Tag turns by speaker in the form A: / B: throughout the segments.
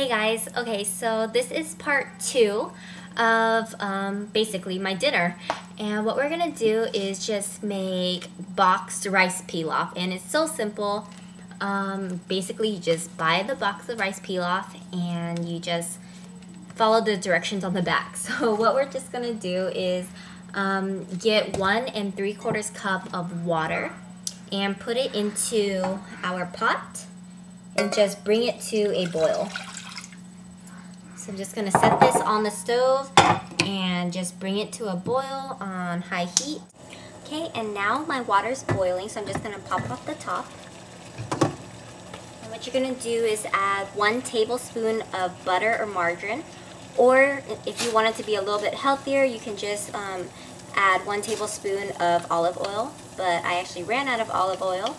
A: Hey guys, okay, so this is part 2 of basically my dinner, and what we're gonna do is just make boxed rice pilaf, and it's so simple. Basically you just buy the box of rice pilaf and you just follow the directions on the back. So what we're just gonna do is get 1 3/4 cup of water and put it into our pot and just bring it to a boil. So I'm just going to set this on the stove and just bring it to a boil on high heat. Okay, and now my water's boiling, so I'm just going to pop off the top. And what you're going to do is add 1 tablespoon of butter or margarine, or if you want it to be a little bit healthier, you can just add 1 tablespoon of olive oil, but I actually ran out of olive oil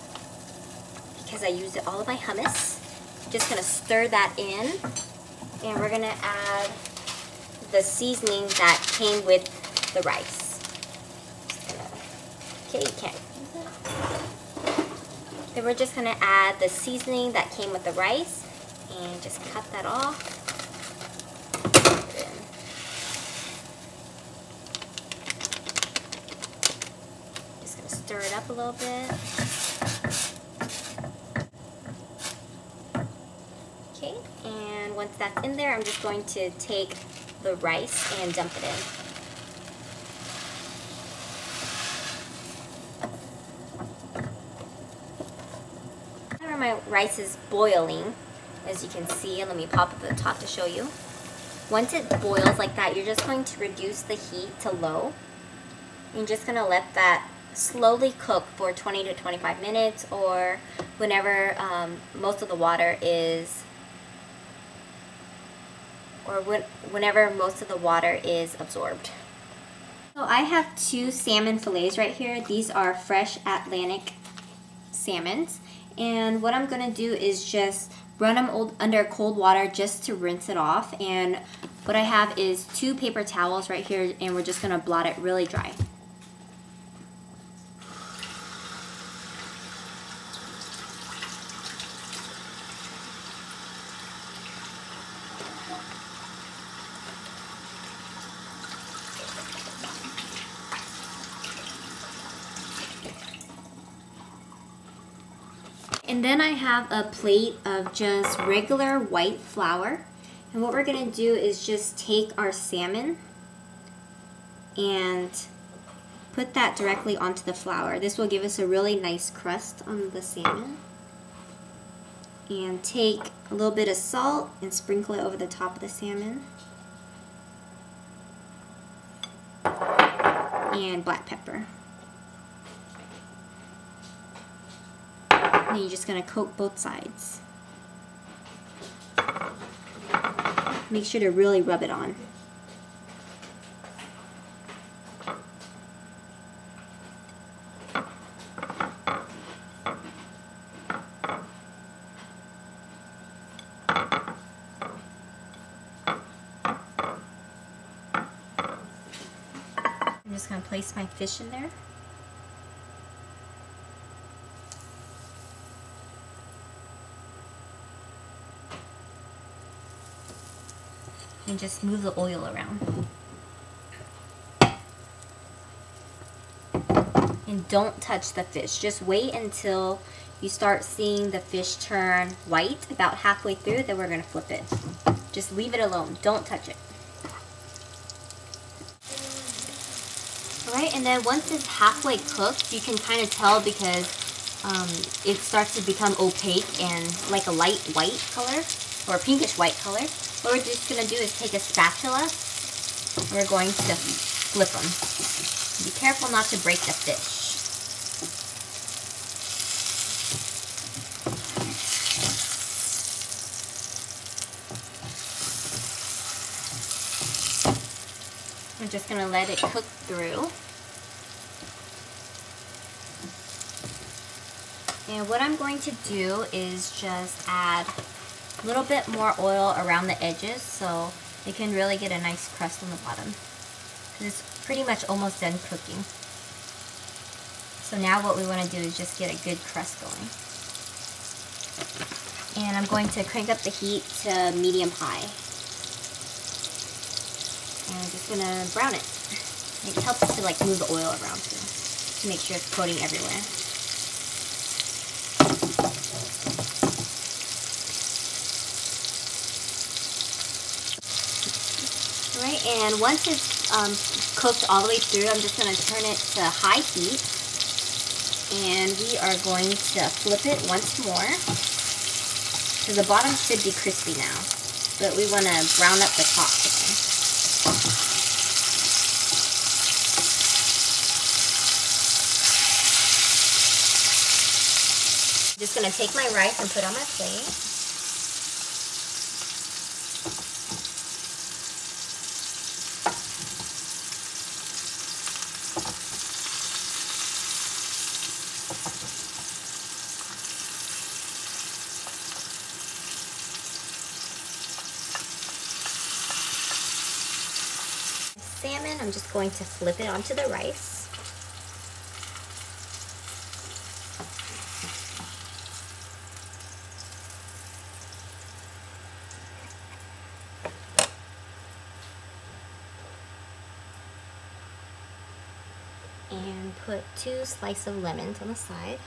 A: because I used it all of my hummus. I'm just going to stir that in. And we're gonna add the seasoning that came with the rice. Okay, you can't use it. Then we're just gonna add the seasoning that came with the rice and just cut that off. Just gonna stir it up a little bit. Okay, and once that's in there, I'm just going to take the rice and dump it in. Whenever my rice is boiling, as you can see, let me pop up the top to show you. Once it boils like that, you're just going to reduce the heat to low. You're just going to let that slowly cook for 20 to 25 minutes, or whenever most of the water is whenever most of the water is absorbed. So I have 2 salmon fillets right here. These are fresh Atlantic salmons, and what I'm gonna do is just run them under cold water just to rinse it off. And what I have is 2 paper towels right here, and we're just gonna blot it really dry. And then I have a plate of just regular white flour. And what we're going to do is just take our salmon and put that directly onto the flour. This will give us a really nice crust on the salmon. And take a little bit of salt and sprinkle it over the top of the salmon. And black pepper. And you're just going to coat both sides. Make sure to really rub it on. I'm just going to place my fish in there. And just move the oil around. And don't touch the fish. Just wait until you start seeing the fish turn white, about halfway through, then we're going to flip it. Just leave it alone. Don't touch it. Alright, and then once it's halfway cooked, you can kind of tell because it starts to become opaque and like a light white color, or a pinkish white color. What we're just going to do is take a spatula and we're going to flip them. Be careful not to break the fish. We're just going to let it cook through. And what I'm going to do is just add a little bit more oil around the edges so it can really get a nice crust on the bottom. It's pretty much almost done cooking. So now what we want to do is just get a good crust going. And I'm going to crank up the heat to medium high. And I'm just gonna brown it. It helps to like move the oil around too, to make sure it's coating everywhere. Alright, and once it's cooked all the way through, I'm just gonna turn it to high heat. And we are going to flip it once more. So the bottom should be crispy now, but we want to brown up the top chicken. Just going to take my rice and put it on my plate. Salmon, I'm just going to flip it onto the rice. And put 2 slices of lemons on the side.